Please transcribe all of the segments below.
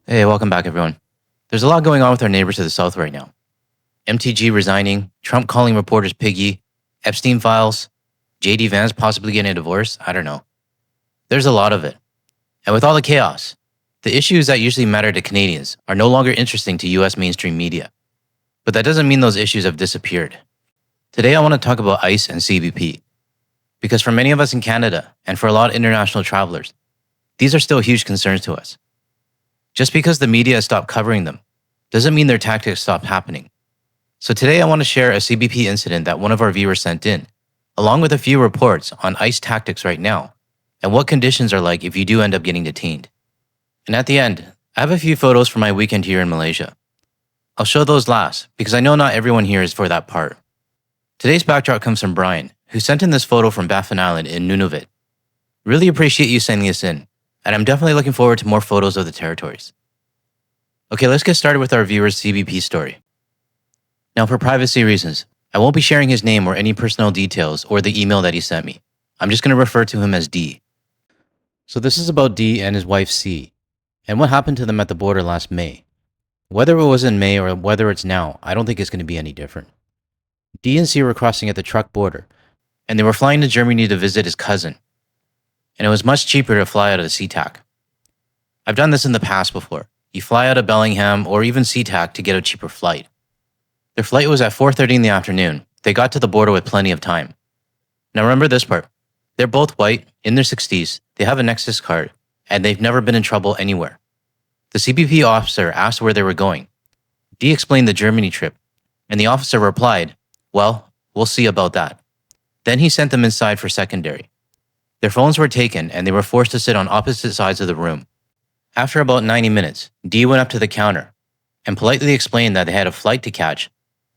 Hey, welcome back, everyone. There's a lot going on with our neighbors to the south right now. MTG resigning, Trump calling reporters piggy, Epstein files, JD Vance possibly getting a divorce. I don't know. There's a lot of it. And with all the chaos, the issues that usually matter to Canadians are no longer interesting to US mainstream media. But that doesn't mean those issues have disappeared. Today, I want to talk about ICE and CBP. Because for many of us in Canada, and for a lot of international travelers, these are still huge concerns to us. Just because the media has stopped covering them doesn't mean their tactics stopped happening. So today I want to share a CBP incident that one of our viewers sent in, along with a few reports on ICE tactics right now and what conditions are like if you do end up getting detained. And at the end, I have a few photos from my weekend here in Malaysia. I'll show those last because I know not everyone here is for that part. Today's backdrop comes from Brian, who sent in this photo from Baffin Island in Nunavut. Really appreciate you sending this in, and I'm definitely looking forward to more photos of the territories. Okay, let's get started with our viewer's CBP story. Now, for privacy reasons, I won't be sharing his name or any personal details or the email that he sent me. I'm just going to refer to him as D. So this is about D and his wife C, and what happened to them at the border last May. Whether it was in May or whether it's now, I don't think it's going to be any different. D and C were crossing at the truck border, and they were flying to Germany to visit his cousin. And it was much cheaper to fly out of SeaTac. I've done this in the past before. You fly out of Bellingham or even SeaTac to get a cheaper flight. Their flight was at 4:30 in the afternoon. They got to the border with plenty of time. Now remember this part. They're both white, in their 60s, they have a Nexus card, and they've never been in trouble anywhere. The CBP officer asked where they were going. D explained the Germany trip, and the officer replied, "Well, we'll see about that." Then he sent them inside for secondary. Their phones were taken and they were forced to sit on opposite sides of the room. After about 90 minutes, D went up to the counter and politely explained that they had a flight to catch.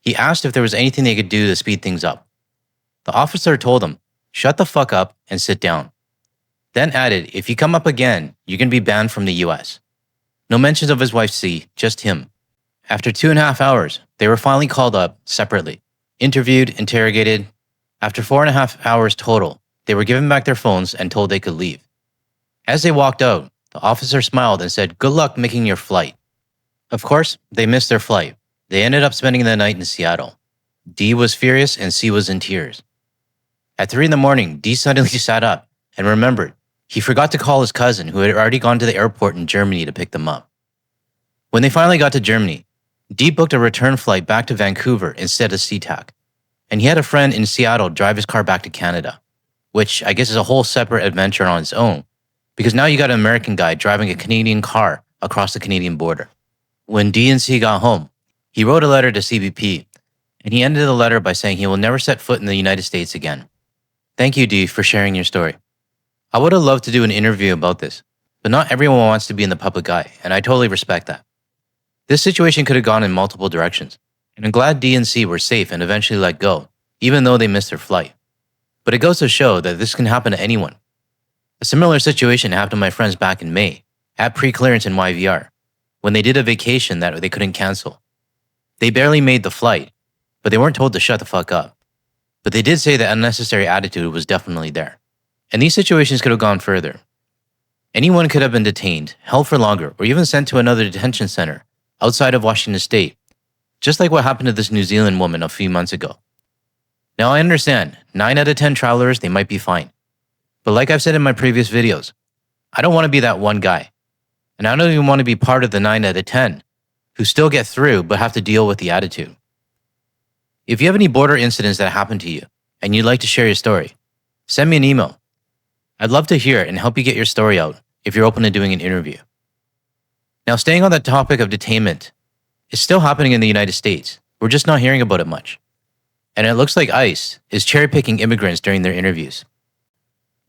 He asked if there was anything they could do to speed things up. The officer told him, "Shut the fuck up and sit down." Then added, "If you come up again, you're going to be banned from the US. No mentions of his wife C, just him. After 2.5 hours, they were finally called up separately, interviewed, interrogated. After 4.5 hours total, they were given back their phones and told they could leave. As they walked out, the officer smiled and said, "Good luck making your flight." Of course, they missed their flight. They ended up spending the night in Seattle. D was furious and C was in tears. At 3 in the morning, D suddenly sat up and remembered he forgot to call his cousin who had already gone to the airport in Germany to pick them up. When they finally got to Germany, D booked a return flight back to Vancouver instead of SeaTac, and he had a friend in Seattle drive his car back to Canada, which I guess is a whole separate adventure on its own, because now you got an American guy driving a Canadian car across the Canadian border. When D and C got home, he wrote a letter to CBP, and he ended the letter by saying he will never set foot in the United States again. Thank you, D, for sharing your story. I would have loved to do an interview about this, but not everyone wants to be in the public eye, and I totally respect that. This situation could have gone in multiple directions, and I'm glad D and C were safe and eventually let go, even though they missed their flight. But it goes to show that this can happen to anyone. A similar situation happened to my friends back in May, at pre-clearance in YVR, when they did a vacation that they couldn't cancel. They barely made the flight, but they weren't told to shut the fuck up. But they did say that unnecessary attitude was definitely there. And these situations could have gone further. Anyone could have been detained, held for longer, or even sent to another detention center outside of Washington State, just like what happened to this New Zealand woman a few months ago. Now I understand, 9 out of 10 travelers, they might be fine. But like I've said in my previous videos, I don't want to be that one guy. And I don't even want to be part of the 9 out of 10 who still get through but have to deal with the attitude. If you have any border incidents that happened to you and you'd like to share your story, send me an email. I'd love to hear it and help you get your story out if you're open to doing an interview. Now, staying on that topic of detainment, it's still happening in the United States. We're just not hearing about it much. And it looks like ICE is cherry-picking immigrants during their interviews.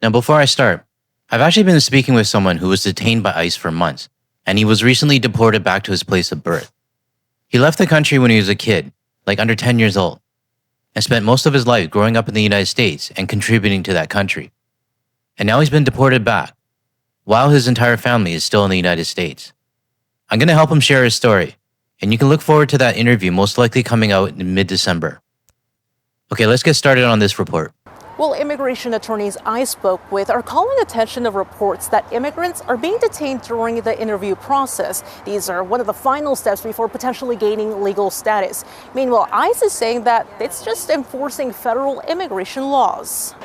Now, before I start, I've actually been speaking with someone who was detained by ICE for months, and he was recently deported back to his place of birth. He left the country when he was a kid, like under 10 years old, and spent most of his life growing up in the United States and contributing to that country. And now he's been deported back, while his entire family is still in the United States. I'm going to help him share his story, and you can look forward to that interview most likely coming out in mid-December. Okay, let's get started on this report. Well, immigration attorneys I spoke with are calling attention to reports that immigrants are being detained during the interview process. These are one of the final steps before potentially gaining legal status. Meanwhile, ICE is saying that it's just enforcing federal immigration laws.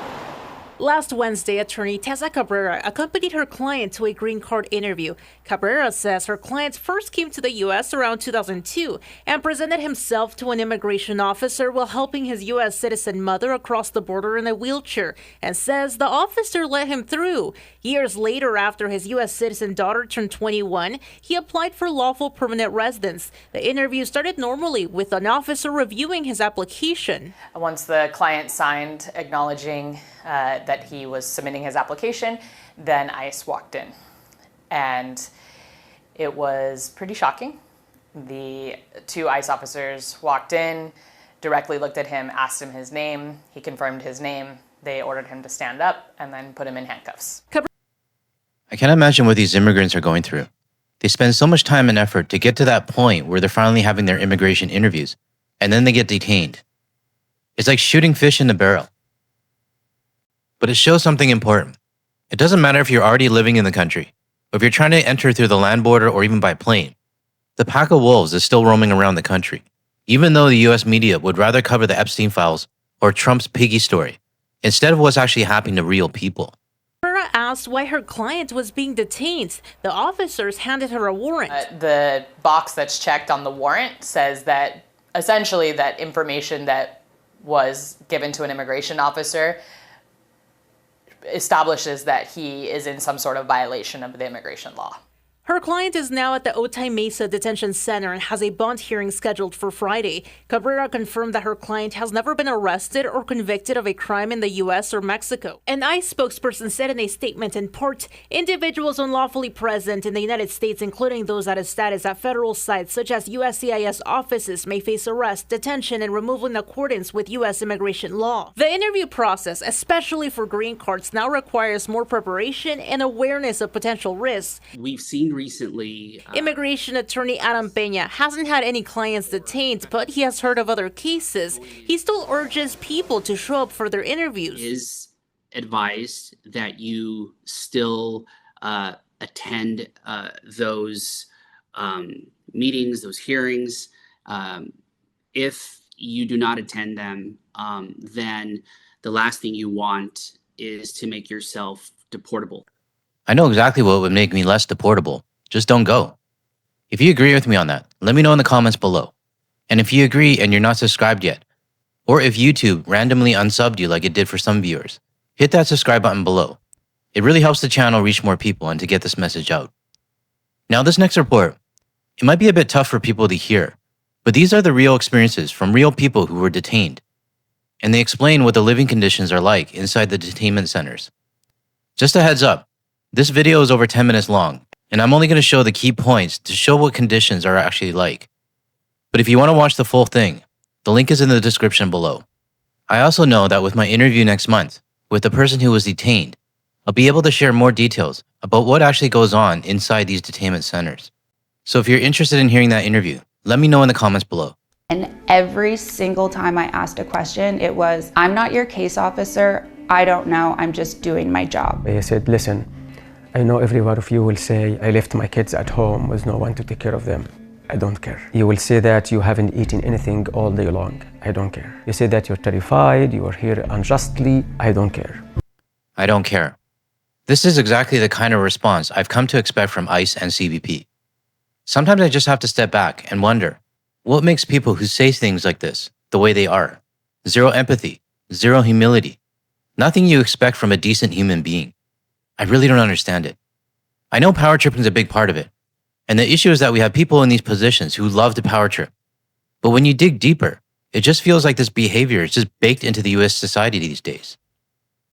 Last Wednesday, attorney Tessa Cabrera accompanied her client to a green card interview. Cabrera says her client first came to the U.S. around 2002 and presented himself to an immigration officer while helping his U.S. citizen mother across the border in a wheelchair, and says the officer let him through. Years later, after his U.S. citizen daughter turned 21, he applied for lawful permanent residence. The interview started normally with an officer reviewing his application. Once the client signed acknowledging that he was submitting his application, then ICE walked in. And it was pretty shocking. The two ICE officers walked in, directly looked at him, asked him his name. He confirmed his name. They ordered him to stand up and then put him in handcuffs. I can't imagine what these immigrants are going through. They spend so much time and effort to get to that point where they're finally having their immigration interviews, and then they get detained. It's like shooting fish in a barrel. But it shows something important. It doesn't matter if you're already living in the country, or if you're trying to enter through the land border or even by plane. The pack of wolves is still roaming around the country, even though the US media would rather cover the Epstein files or Trump's piggy story, instead of what's actually happening to real people. Cabrera asked why her client was being detained. The officers handed her a warrant. The box that's checked on the warrant says that essentially that information that was given to an immigration officer establishes that he is in some sort of violation of the immigration law. Her client is now at the Otay Mesa Detention Center and has a bond hearing scheduled for Friday. Cabrera confirmed that her client has never been arrested or convicted of a crime in the U.S. or Mexico. An ICE spokesperson said in a statement in part, individuals unlawfully present in the United States, including those at a status at federal sites such as USCIS offices, may face arrest, detention, and removal in accordance with U.S. immigration law. The interview process, especially for green cards, now requires more preparation and awareness of potential risks. We've seen recently. Immigration attorney Adam Peña hasn't had any clients detained, but he has heard of other cases. He still urges people to show up for their interviews. It is advised that you still attend those meetings, those hearings. If you do not attend them, then the last thing you want is to make yourself deportable. I know exactly what would make me less deportable. Just don't go. If you agree with me on that, let me know in the comments below. And if you agree and you're not subscribed yet, or if YouTube randomly unsubbed you like it did for some viewers, hit that subscribe button below. It really helps the channel reach more people and to get this message out. Now this next report, it might be a bit tough for people to hear, but these are the real experiences from real people who were detained. And they explain what the living conditions are like inside the detainment centers. Just a heads up, this video is over 10 minutes long, and I'm only going to show the key points to show what conditions are actually like. But if you want to watch the full thing, the link is in the description below. I also know that with my interview next month with the person who was detained, I'll be able to share more details about what actually goes on inside these detainment centers. So if you're interested in hearing that interview, let me know in the comments below. And every single time I asked a question, it was, I'm not your case officer. I don't know. I'm just doing my job. I said, listen, I know every one of you will say, I left my kids at home with no one to take care of them. I don't care. You will say that you haven't eaten anything all day long. I don't care. You say that you're terrified, you are here unjustly. I don't care. I don't care. This is exactly the kind of response I've come to expect from ICE and CBP. Sometimes I just have to step back and wonder, what makes people who say things like this the way they are? Zero empathy, zero humility, nothing you expect from a decent human being. I really don't understand it. I know power tripping is a big part of it. And the issue is that we have people in these positions who love to power trip. But when you dig deeper, it just feels like this behavior is just baked into the US society these days.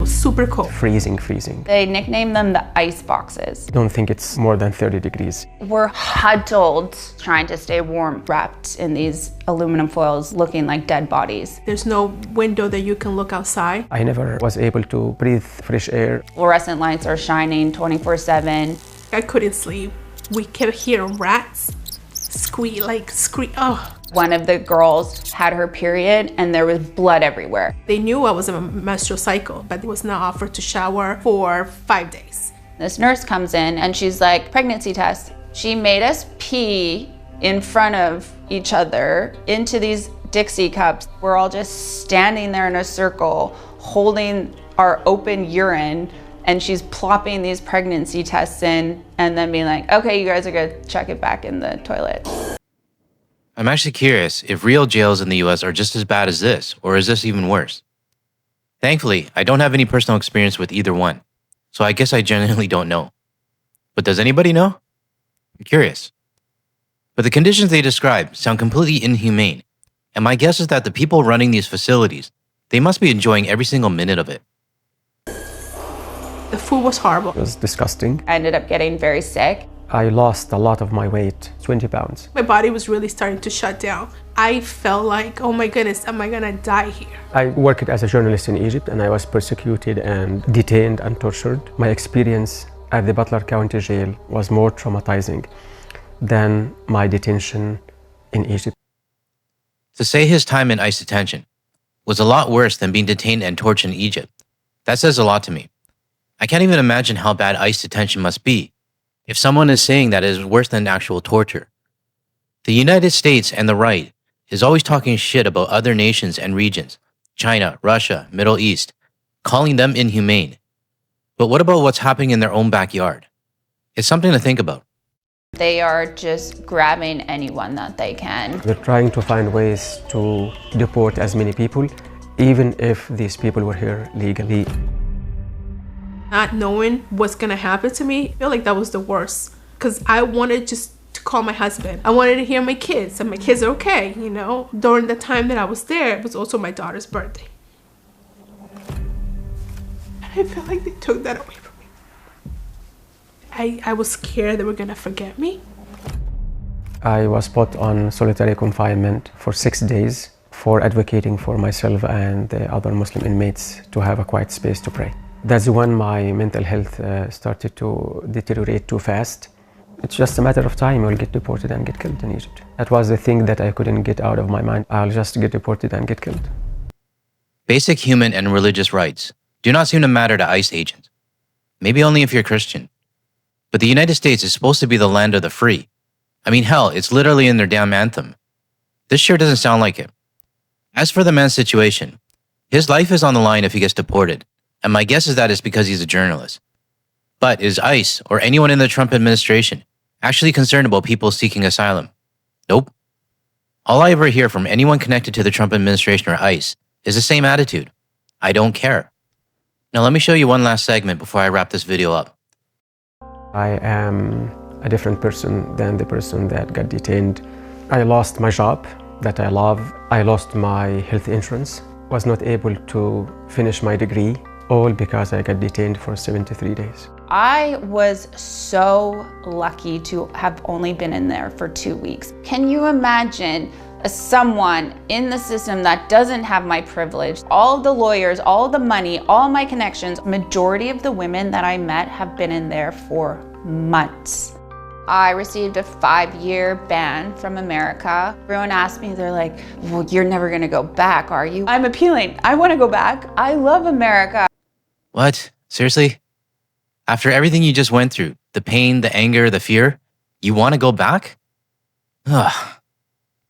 Super cold. Freezing. They nickname them the ice boxes. I don't think it's more than 30 degrees. We're huddled, trying to stay warm, wrapped in these aluminum foils looking like dead bodies. There's no window that you can look outside. I never was able to breathe fresh air. Fluorescent lights are shining 24/7. I couldn't sleep. We kept hearing rats scream. Oh, One of the girls had her period and there was blood everywhere. they knew I was a menstrual cycle, but it was not offered to shower for 5 days. This nurse comes in and she's like, pregnancy test. She made us pee in front of each other into these Dixie cups. We're all just standing there in a circle, holding our open urine, and she's plopping these pregnancy tests in and then being like, okay, you guys are gonna check it back in the toilet. I'm actually curious if real jails in the US are just as bad as this, or is this even worse? Thankfully, I don't have any personal experience with either one, so I guess I genuinely don't know. But does anybody know? I'm curious. But the conditions they describe sound completely inhumane, and my guess is that the people running these facilities, they must be enjoying every single minute of it. The food was horrible. It was disgusting. I ended up getting very sick. I lost a lot of my weight, 20 pounds. My body was really starting to shut down. I felt like, oh my goodness, am I gonna die here? I worked as a journalist in Egypt and I was persecuted and detained and tortured. My experience at the Butler County Jail was more traumatizing than my detention in Egypt. To say his time in ICE detention was a lot worse than being detained and tortured in Egypt, that says a lot to me. I can't even imagine how bad ICE detention must be if someone is saying that it is worse than actual torture. The United States and the right is always talking shit about other nations and regions, China, Russia, Middle East, calling them inhumane. But what about what's happening in their own backyard? It's something to think about. They are just grabbing anyone that they can. They're trying to find ways to deport as many people, even if these people were here legally. Not knowing what's gonna happen to me, I feel like that was the worst. Because I wanted just to call my husband. I wanted to hear my kids, and my kids are okay, you know? During the time that I was there, it was also my daughter's birthday. And I felt like they took that away from me. I was scared they were gonna forget me. I was put on solitary confinement for 6 days for advocating for myself and the other Muslim inmates to have a quiet space to pray. That's when my mental health started to deteriorate too fast. It's just a matter of time. I'll get deported and get killed in Egypt. That was the thing that I couldn't get out of my mind. I'll just get deported and get killed. Basic human and religious rights do not seem to matter to ICE agents. Maybe only if you're Christian. But the United States is supposed to be the land of the free. I mean, hell, it's literally in their damn anthem. This sure doesn't sound like it. As for the man's situation, his life is on the line if he gets deported, and my guess is that it's because he's a journalist. But is ICE or anyone in the Trump administration actually concerned about people seeking asylum? Nope. All I ever hear from anyone connected to the Trump administration or ICE is the same attitude. I don't care. Now let me show you one last segment before I wrap this video up. I am a different person than the person that got detained. I lost my job that I love. I lost my health insurance. Was not able to finish my degree, all because I got detained for 73 days. I was so lucky to have only been in there for 2 weeks. Can you imagine someone in the system that doesn't have my privilege? All the lawyers, all the money, all my connections, majority of the women that I met have been in there for months. I received a 5-year ban from America. Everyone asked me, they're like, well, you're never gonna go back, are you? I'm appealing. I wanna go back. I love America. What? Seriously? After everything you just went through, the pain, the anger, the fear, you want to go back? Ugh.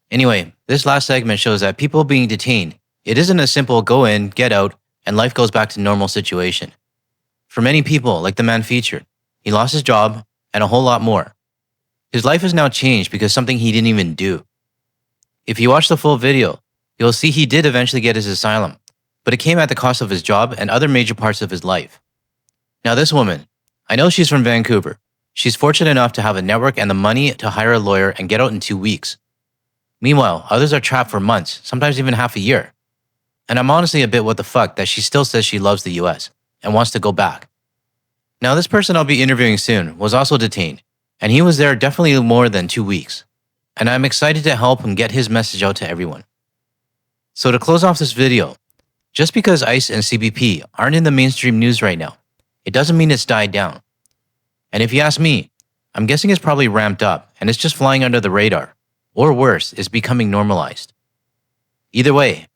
Anyway, this last segment shows that people being detained, it isn't a simple go in, get out, and life goes back to normal situation. For many people, like the man featured, he lost his job and a whole lot more. His life has now changed because something he didn't even do. If you watch the full video, you'll see he did eventually get his asylum, but it came at the cost of his job and other major parts of his life. Now this woman, I know she's from Vancouver. She's fortunate enough to have a network and the money to hire a lawyer and get out in 2 weeks. Meanwhile, others are trapped for months, sometimes even half a year. And I'm honestly a bit what the fuck that she still says she loves the US and wants to go back. Now this person I'll be interviewing soon was also detained, and he was there definitely more than 2 weeks. And I'm excited to help him get his message out to everyone. So to close off this video, just because ICE and CBP aren't in the mainstream news right now, it doesn't mean it's died down. And if you ask me, I'm guessing it's probably ramped up and it's just flying under the radar. or worse, is becoming normalized. Either way,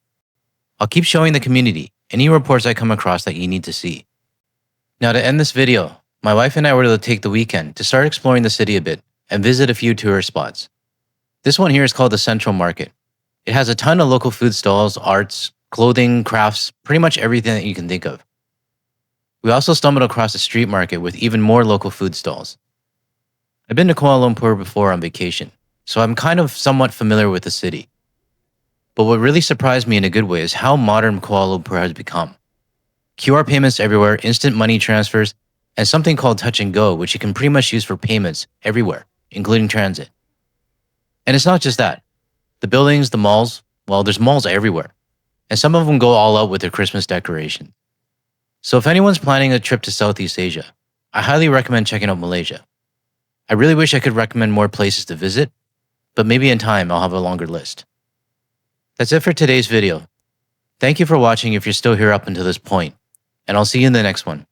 I'll keep showing the community any reports I come across that you need to see. Now, to end this video, my wife and I were to take the weekend to start exploring the city a bit and visit a few tourist spots. This one here is called the Central Market. It has a ton of local food stalls, arts, clothing, crafts, pretty much everything that you can think of. We also stumbled across a street market with even more local food stalls. I've been to Kuala Lumpur before on vacation, so I'm kind of somewhat familiar with the city. But what really surprised me in a good way is how modern Kuala Lumpur has become. QR payments everywhere, instant money transfers, and something called touch and go, which you can pretty much use for payments everywhere, including transit. And it's not just that. The buildings, the malls, well, there's malls everywhere. And some of them go all out with their Christmas decorations. So if anyone's planning a trip to Southeast Asia, I highly recommend checking out Malaysia. I really wish I could recommend more places to visit, but maybe in time I'll have a longer list. That's it for today's video. Thank you for watching if you're still here up until this point, and I'll see you in the next one.